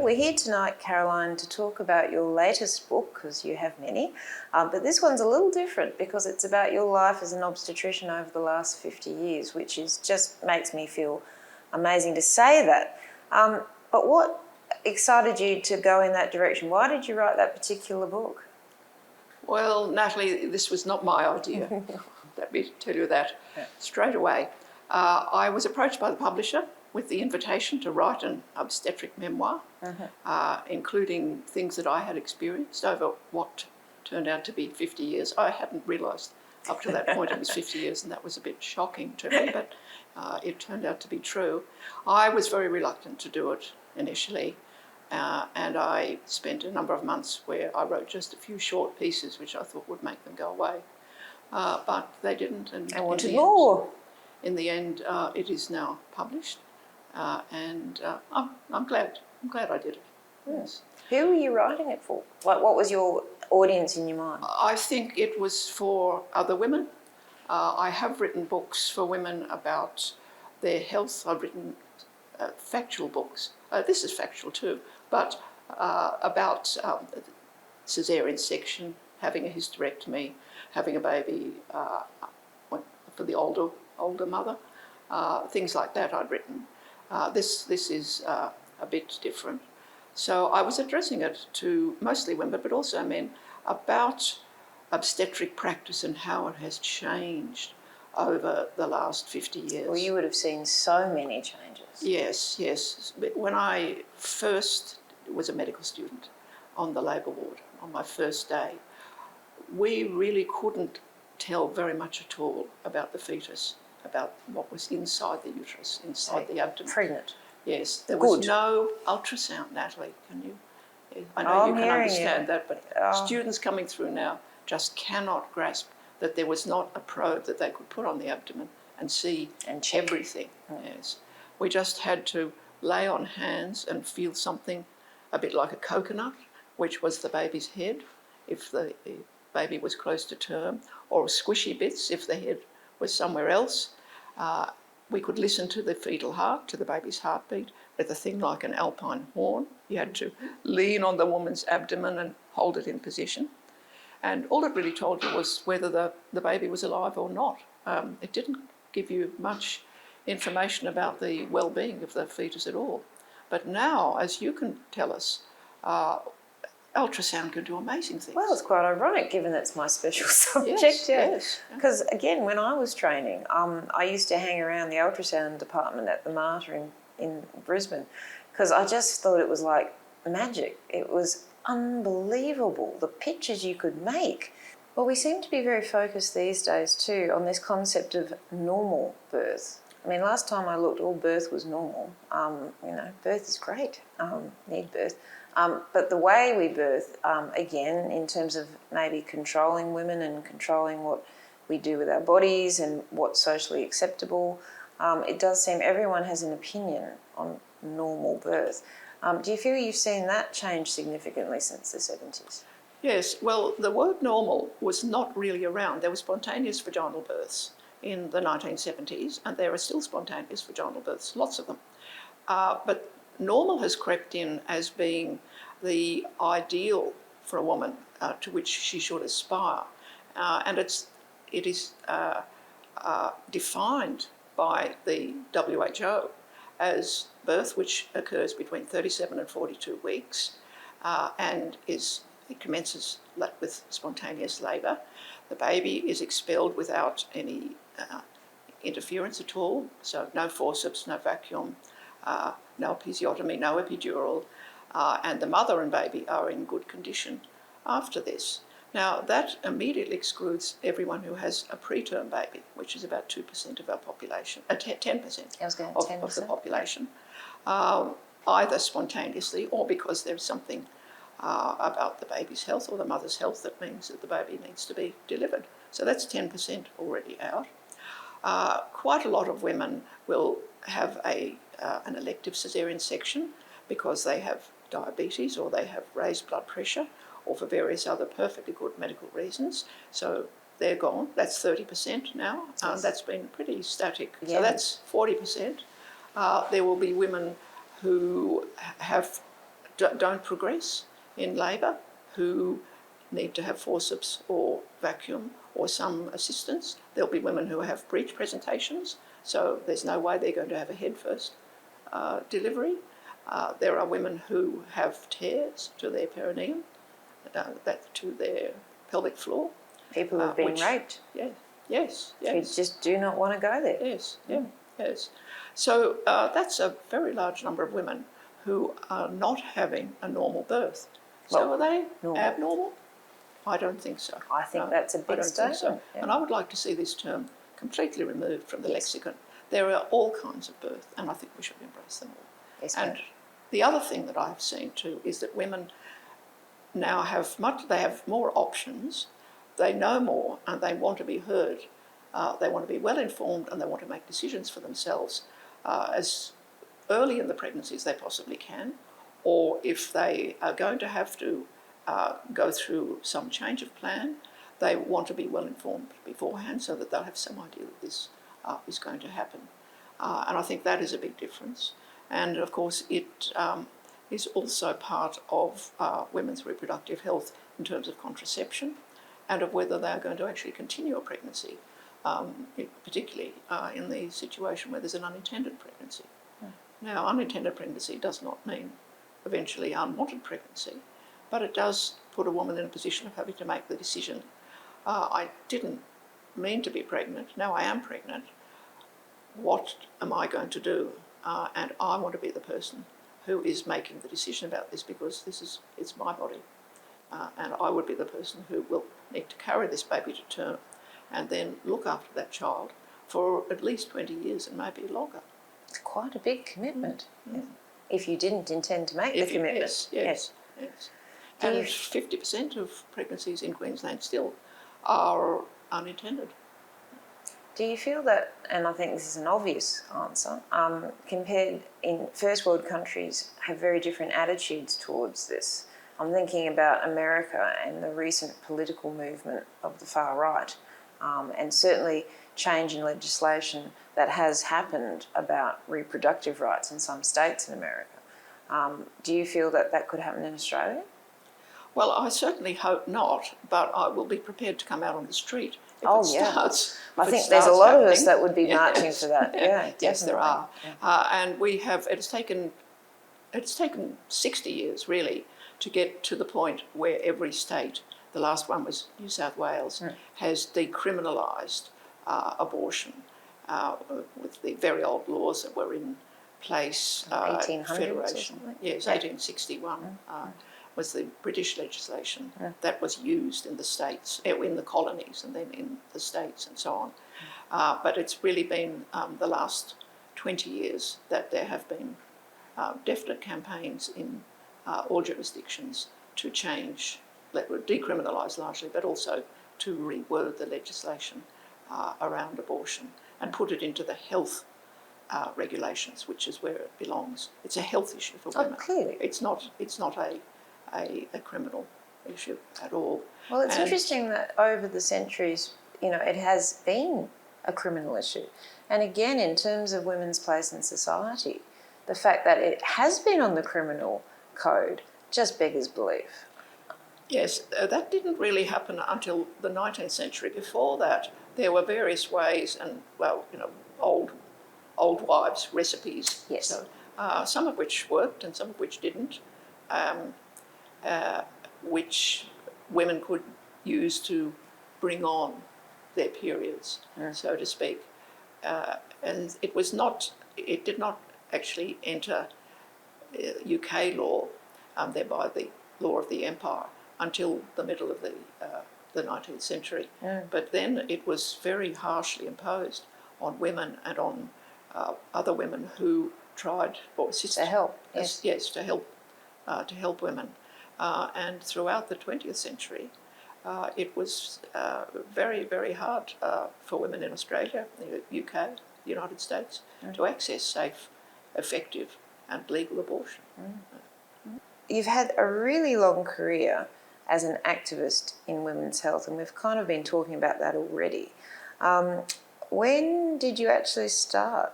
we're here tonight, Caroline, to talk about your latest book, because you have many, but this one's a little different because it's about your life as an obstetrician over the last 50 years, which is just makes me feel amazing to say that. But what excited you to go in that direction? Why did you write that particular book? Well, Natalie, this was not my idea. Let me tell you that straight away. I was approached by the publisher with the invitation to write an obstetric memoir, including things that I had experienced over what turned out to be 50 years. I hadn't realised up to that point it was 50 years, and that was a bit shocking to me, but it turned out to be true. I was very reluctant to do it initially, and I spent a number of months where I wrote just a few short pieces which I thought would make them go away, but they didn't. And I wanted more. In the end, it is now published. And I'm glad I did it. Yes. Who were you writing it for? Like, what was your audience in your mind? I think it was for other women. I have written books for women about their health. I've written factual books. This is factual too, but about caesarean section, having a hysterectomy, having a baby for the older mother, things like that I'd written. This is a bit different. So I was addressing it to mostly women, but also men, about obstetric practice and how it has changed over the last 50 years. Well, you would have seen so many changes. Yes. When I first was a medical student on the labour ward, on my first day, we really couldn't tell very much at all about the fetus, about what was inside the uterus, inside the abdomen. Pregnant. Yes, there was no ultrasound, Natalie. Can you? I know you can understand that, but students coming through now just cannot grasp that there was not a probe that they could put on the abdomen and see everything. Yes, we just had to lay on hands and feel something a bit like a coconut, which was the baby's head, if the baby was close to term, or squishy bits if the head was somewhere else. We could listen to the fetal heart, to the baby's heartbeat, with a thing like an alpine horn. You had to lean on the woman's abdomen and hold it in position. And all it really told you was whether the baby was alive or not. It didn't give you much information about the well-being of the fetus at all. But now, as you can tell us, ultrasound can do amazing things. Well, it's quite ironic given that's my special subject. Yes. Because again, when I was training, I used to hang around the ultrasound department at the Mater in Brisbane, because I just thought it was like magic. It was unbelievable, the pictures you could make. Well, we seem to be very focused these days too on this concept of normal birth. I mean, last time I looked, all birth was normal. Birth is great, need birth. But the way we birth, again, in terms of maybe controlling women and controlling what we do with our bodies and what's socially acceptable, it does seem everyone has an opinion on normal birth. Do you feel you've seen that change significantly since the 70s? Yes, well, the word normal was not really around. There were spontaneous vaginal births in the 1970s, and there are still spontaneous vaginal births, lots of them. But normal has crept in as being the ideal for a woman to which she should aspire. And it is defined by the WHO as birth which occurs between 37 and 42 weeks and it commences with spontaneous labour. The baby is expelled without any interference at all, so no forceps, no vacuum, no episiotomy, no epidural, and the mother and baby are in good condition after this. Now, that immediately excludes everyone who has a preterm baby, which is about 2% of our population, 10% of the population, either spontaneously or because there's something about the baby's health or the mother's health that means that the baby needs to be delivered. So that's 10% already out. Quite a lot of women will have an elective caesarean section because they have diabetes or they have raised blood pressure or for various other perfectly good medical reasons. So they're gone. That's 30% now. Yes. That's been pretty static. Yeah. So that's 40%. There will be women who have don't progress in labour, who need to have forceps or vacuum or some assistance. There'll be women who have breech presentations, so there's no way they're going to have a head first delivery. There are women who have tears to their perineum, to their pelvic floor. People who've been raped. Yeah, yes. We just do not want to go there. Yes. So that's a very large number of women who are not having a normal birth. So are they abnormal? I don't think so. I think that's a big statement. So. Yeah. And I would like to see this term completely removed from the lexicon. There are all kinds of birth, and I think we should embrace them all. Yes, and the other thing that I've seen too is that women now they have more options, they know more, and they want to be heard. They want to be well informed, and they want to make decisions for themselves as early in the pregnancy as they possibly can, or if they are going to have to go through some change of plan, they want to be well informed beforehand so that they'll have some idea that this is going to happen. And I think that is a big difference. And of course, it is also part of women's reproductive health in terms of contraception and of whether they are going to actually continue a pregnancy, particularly in the situation where there's an unintended pregnancy. Now, unintended pregnancy does not mean eventually unwanted pregnancy, but it does put a woman in a position of having to make the decision, I didn't mean to be pregnant, now I am pregnant, what am I going to do? And I want to be the person who is making the decision about this because it's my body. And I would be the person who will need to carry this baby to term and then look after that child for at least 20 years and maybe longer. It's quite a big commitment. If you didn't intend to make the commitment. Yes. And 50% of pregnancies in Queensland still are unintended. Do you feel that, and I think this is an obvious answer, compared in first world countries have very different attitudes towards this? I'm thinking about America and the recent political movement of the far right, and certainly change in legislation that has happened about reproductive rights in some states in America. Do you feel that that could happen in Australia? Well, I certainly hope not, but I will be prepared to come out on the street if I think there's a lot of us that would be marching for that. Yeah, yes, there are. And we have. It's taken 60 years really to get to the point where every state, the last one was New South Wales, has decriminalised abortion with the very old laws that were in place. 1800s Federation. Or something? Yes, 1861. Was the British legislation that was used in the states, in the colonies and then in the states and so on. But it's really been the last 20 years that there have been definite campaigns in all jurisdictions to change, decriminalise largely, but also to reword the legislation around abortion and put it into the health regulations, which is where it belongs. It's a health issue for women. Oh, clearly. It's not a criminal issue at all. Well, it's interesting that over the centuries, it has been a criminal issue. And again, in terms of women's place in society, the fact that it has been on the criminal code just beggars belief. Yes, that didn't really happen until the 19th century. Before that, there were various ways and, old wives' recipes. Yes. So, some of which worked and some of which didn't. Which women could use to bring on their periods, so to speak. And it did not actually enter UK law, thereby the law of the empire, until the middle of the 19th century. But then it was very harshly imposed on women and on other women who tried or assisted. To help, yes, to help women. And throughout the 20th century, it was very, very hard for women in Australia, the UK, the United States, to access safe, effective and legal abortion. You've had a really long career as an activist in women's health, and we've kind of been talking about that already. When did you actually start?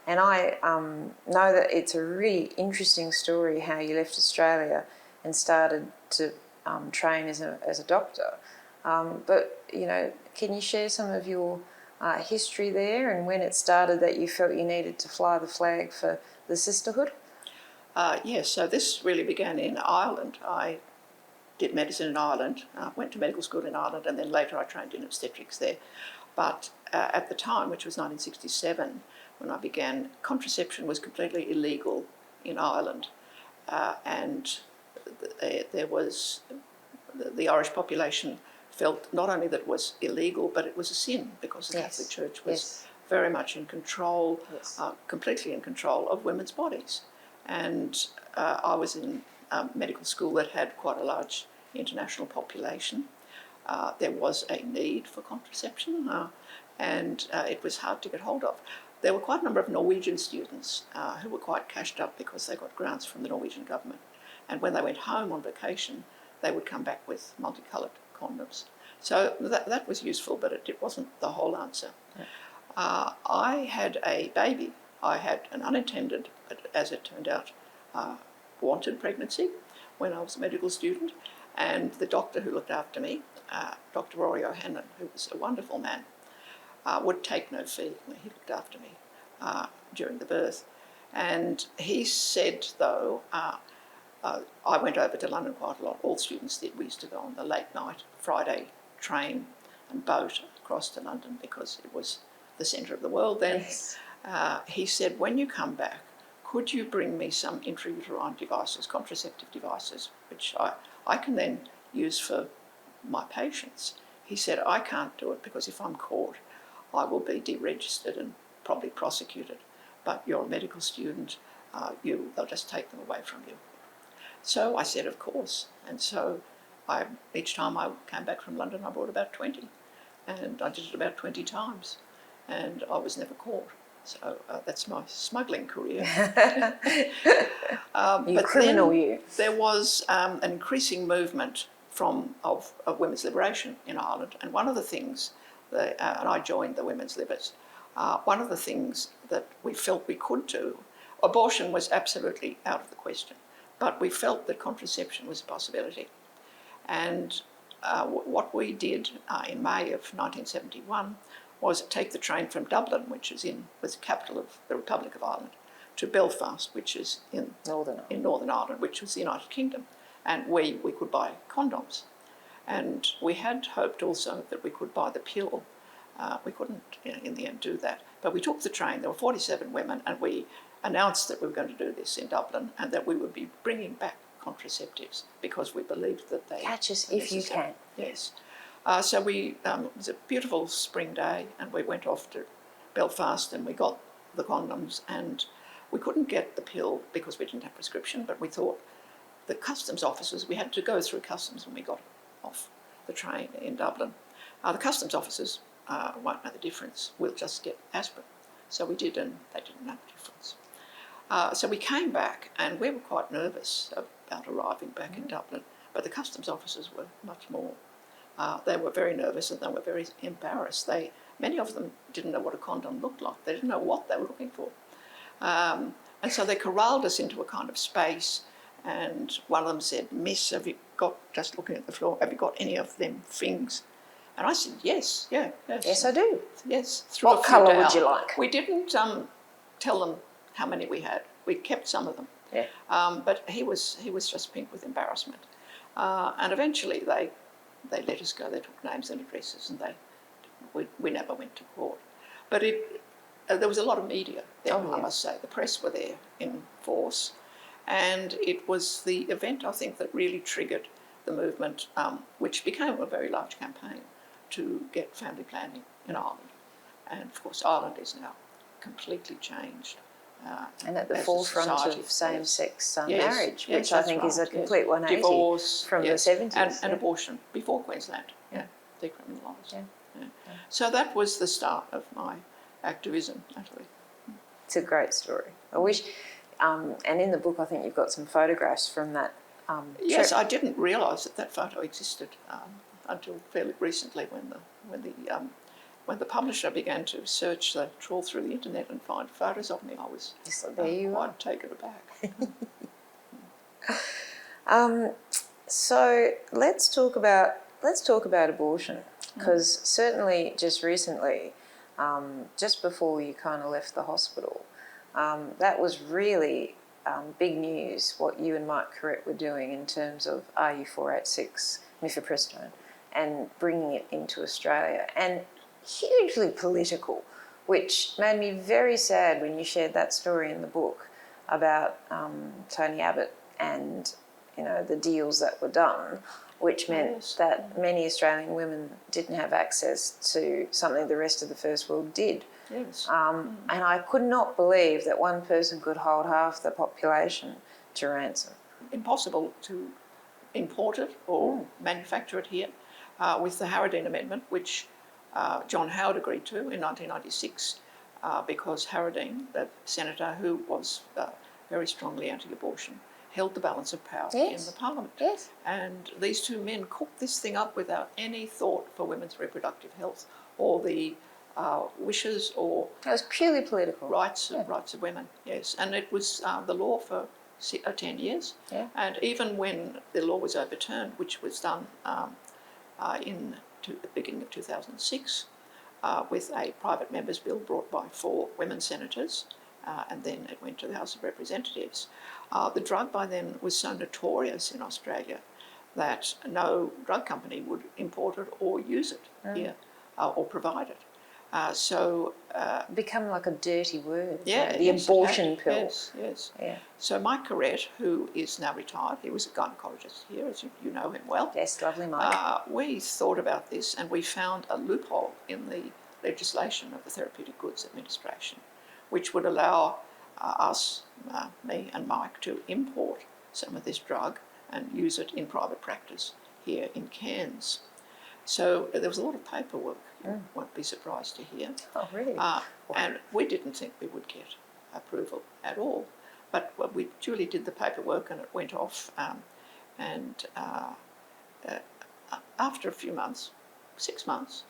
And I know that it's a really interesting story how you left Australia and started to train as a doctor. But, you know, can you share some of your history there and when it started that you felt you needed to fly the flag for the sisterhood? Yes, so this really began in Ireland. I did medicine in Ireland, went to medical school in Ireland, and then later I trained in obstetrics there. But at the time, which was 1967, when I began, contraception was completely illegal in Ireland. And there was, the Irish population felt not only that it was illegal, but it was a sin because the Catholic Church was very much in control, completely in control of women's bodies. And I was in medical school that had quite a large international population. There was a need for contraception, and it was hard to get hold of. There were quite a number of Norwegian students who were quite cashed up because they got grants from the Norwegian government. And when they went home on vacation, they would come back with multicoloured condoms. So that was useful, but it wasn't the whole answer. I had a baby. I had an unintended, but as it turned out, wanted pregnancy when I was a medical student. And the doctor who looked after me, Dr. Rory O'Hanlon, who was a wonderful man, would take no fee when he looked after me during the birth. And he said, though, I went over to London quite a lot. All students did. We used to go on the late night Friday train and boat across to London because it was the centre of the world then. Yes. He said, when you come back, could you bring me some intrauterine devices, contraceptive devices, which I can then use for my patients. He said, I can't do it because if I'm caught, I will be deregistered and probably prosecuted. But you're a medical student, they'll just take them away from you. So I said, of course. And so each time I came back from London, I brought about 20. And I did it about 20 times. And I was never caught. So that's my smuggling career. You criminal, you. There was an increasing movement of women's liberation in Ireland. And one of the things, and I joined the Women's Libers, one of the things that we felt we could do, abortion was absolutely out of the question, but we felt that contraception was a possibility. And what we did in May of 1971 was take the train from Dublin, which was the capital of the Republic of Ireland, to Belfast, which is in Northern Ireland, which was the United Kingdom. And we could buy condoms. And we had hoped also that we could buy the pill. We couldn't, in the end, do that. But we took the train. There were 47 women, and we announced that we were going to do this in Dublin and that we would be bringing back contraceptives because we believed that they... Catch us if you can. Yes. So it was a beautiful spring day, and we went off to Belfast and we got the condoms, and we couldn't get the pill because we didn't have prescription, but we thought the customs officers, we had to go through customs when we got off the train in Dublin. The customs officers won't know the difference. We'll just get aspirin. So we did, and they didn't know the difference. So we came back, and we were quite nervous about arriving back in Dublin, but the customs officers were much more. They were very nervous and they were very embarrassed. Many of them didn't know what a condom looked like. They didn't know what they were looking for. And so they corralled us into a kind of space, and one of them said, Miss, have you got, just looking at the floor, have you got any of them things? And I said, yes. Yes, I do. Yes. What colour would you like? We didn't tell them how many we had. We kept some of them. Yeah. But he was just pink with embarrassment. And eventually they let us go. They took names and addresses, and we never went to court. But there was a lot of media there, I must say. The press were there in force, and it was the event, I think, that really triggered the movement, which became a very large campaign to get family planning in Ireland. And of course, Ireland is now completely changed. And at the forefront of same-sex marriage, which I think is a complete 180 divorce, from the 70s. And abortion before Queensland, decriminalised. So that was the start of my activism, Natalie. It's a great story. I wish, and in the book I think you've got some photographs from that Yes, trip. I didn't realise that photo existed until fairly recently when the when the publisher began to trawl through the internet and find photos of me, I was quite taken aback. So let's talk about abortion, because certainly just recently, just before you kind of left the hospital, that was really big news, what you and Mike Corrett were doing in terms of RU486 mifepristone and bringing it into Australia, and hugely political, which made me very sad when you shared that story in the book about Tony Abbott and the deals that were done, which meant that many Australian women didn't have access to something the rest of the first world did. Yes. And I could not believe that one person could hold half the population to ransom. Impossible to import it or manufacture it here. With the Harradine Amendment, which John Howard agreed to in 1996, because Harradine, the senator who was very strongly anti-abortion, held the balance of power in the parliament. Yes. And these two men cooked this thing up without any thought for women's reproductive health or the wishes or... It was purely political. Rights of women, yes. And it was the law for 10 years. Yeah. And even when the law was overturned, which was done in the beginning of 2006, with a private member's bill brought by 4 women senators, and then it went to the House of Representatives. The drug by then was so notorious in Australia that no drug company would import it or use it here or provide it. Become like a dirty word. Yeah, the abortion pill. Yes, yes. Yeah. So Mike Corrett, who is now retired, he was a gynaecologist here, as you know him well. Yes, lovely Mike. We thought about this and we found a loophole in the legislation of the Therapeutic Goods Administration, which would allow us, me and Mike, to import some of this drug and use it in private practice here in Cairns. So there was a lot of paperwork, you won't be surprised to hear. Oh, really? And we didn't think we would get approval at all. But we duly did the paperwork and it went off. After a few months, 6 months,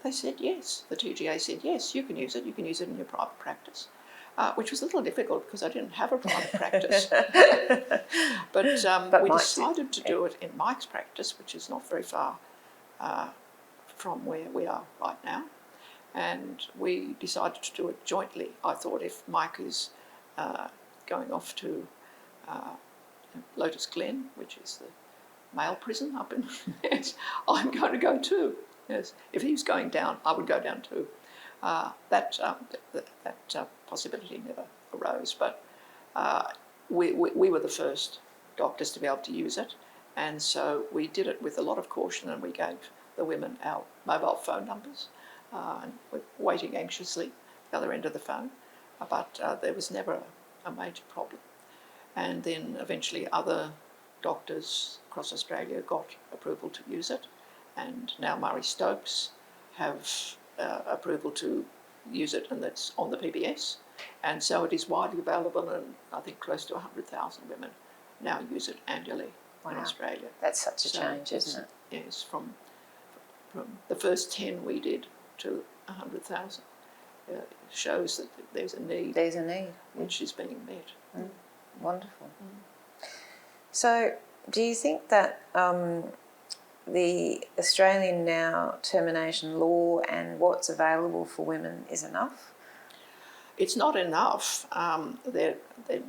they said yes. The TGA said yes, you can use it in your private practice. Which was a little difficult because I didn't have a private practice. but we decided to do it in Mike's practice, which is not very far from where we are right now. And we decided to do it jointly. I thought if Mike is going off to Lotus Glen, which is the male prison up in yes, I'm going to go too. Yes, if he was going down, I would go down too. That possibility never arose, but we were the first doctors to be able to use it, and so we did it with a lot of caution, and we gave the women our mobile phone numbers, and we're waiting anxiously at the other end of the phone, but there was never a major problem. And then eventually other doctors across Australia got approval to use it, and now Murray Stokes have approval to use it, and that's on the PBS, and so it is widely available, and I think close to 100,000 women now use it annually in Australia. That's such a change, isn't it? Yes, from the first 10 we did to 100,000. Shows that there's a need. There's a need. Which is being met. Wonderful. So do you think that the Australian now termination law and what's available for women is enough? It's not enough. There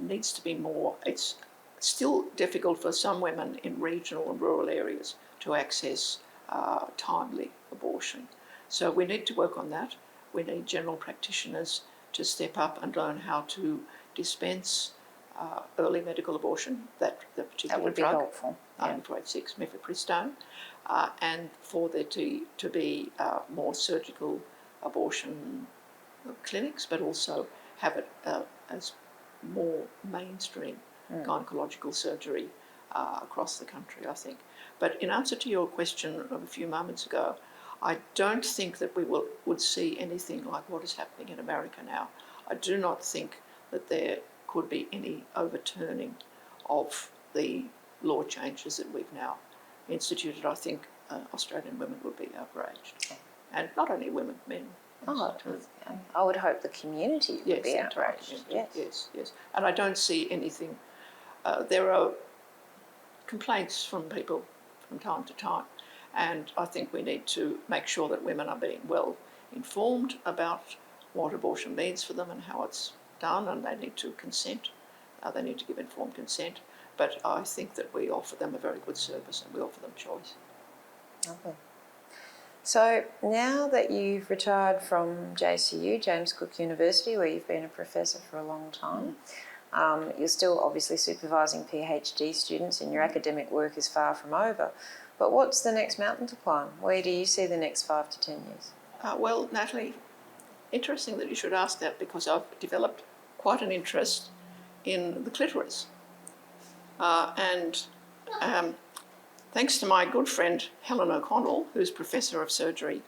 needs to be more. It's still difficult for some women in regional and rural areas to access timely abortion. So we need to work on that. We need general practitioners to step up and learn how to dispense early medical abortion, the particular drug, helpful. RU486 mifepristone, and for there to be more surgical abortion clinics, but also have it as more mainstream gynecological surgery across the country, I think. But in answer to your question of a few moments ago, I don't think that we would see anything like what is happening in America now. I do not think that there could be any overturning of the law changes that we've now instituted. I think Australian women would be outraged. and not only women, men. Oh, I would hope the community would be outraged. Yes. And I don't see anything. There are complaints from people from time to time, and I think we need to make sure that women are being well informed about what abortion means for them and how it's done, and they need to consent. They need to give informed consent. But I think that we offer them a very good service and we offer them choice. Okay. So now that you've retired from JCU, James Cook University, where you've been a professor for a long time, you're still obviously supervising PhD students and your academic work is far from over. But what's the next mountain to climb? Where do you see the next 5 to 10 years? Well, Natalie, interesting that you should ask that, because I've developed quite an interest in the clitoris. Thanks to my good friend Helen O'Connell, who's Professor of Surgery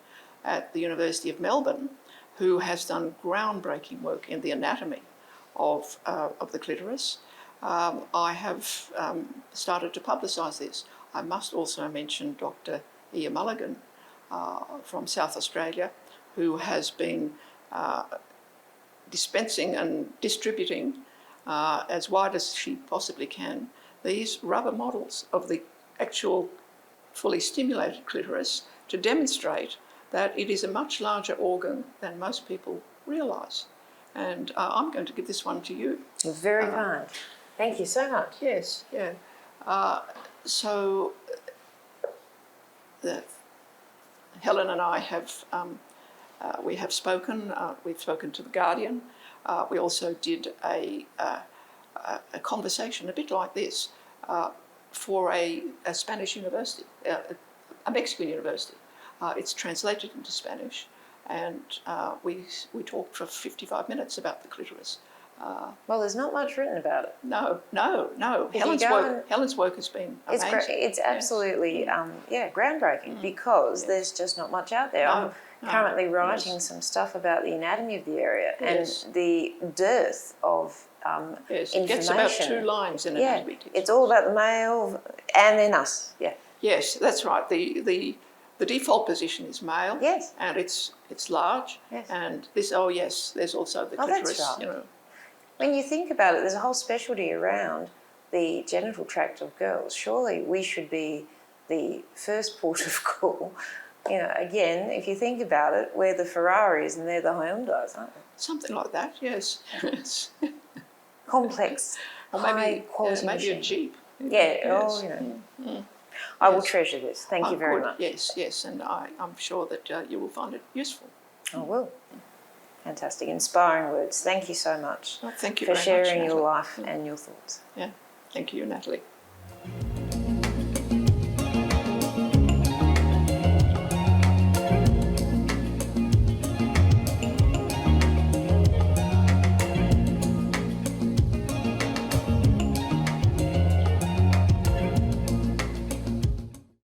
at the University of Melbourne, who has done groundbreaking work in the anatomy of the clitoris, I have started to publicise this. I must also mention Dr. Ia Mulligan from South Australia, who has been dispensing and distributing as wide as she possibly can these rubber models of the actual fully stimulated clitoris to demonstrate that it is a much larger organ than most people realise. And I'm going to give this one to you. You're very kind. Thank you so much. Yes, yeah. So Helen and I have we have spoken. We've spoken to The Guardian. We also did a conversation a bit like this for a Spanish university, a Mexican university. It's translated into Spanish, and we talked for 55 minutes about the clitoris. Well, there's not much written about it. No. Helen's work has been amazing. It's absolutely groundbreaking, because there's just not much out there. I'm currently writing some stuff about the anatomy of the area and the dearth of information. It gets about 2 lines in anatomy text. It's all about the male and then us. Yeah. Yes, that's right. The default position is male. Yes. And it's large. Yes. And this there's also the clitoris. That's right. You know. When you think about it, there's a whole specialty around the genital tract of girls. Surely we should be the first port of call. You know, again, if you think about it, we're the Ferraris and they're the Hyundais, aren't they? Something like that, yes. Complex, or maybe, high quality maybe machine. a Jeep. Yeah, I will treasure this. Thank you very much. Yes, and I'm sure that you will find it useful. I will. Fantastic, inspiring words. Thank you so much Well, thank you for very much, sharing your Natalie. life and your thoughts. Yeah, thank you, Natalie.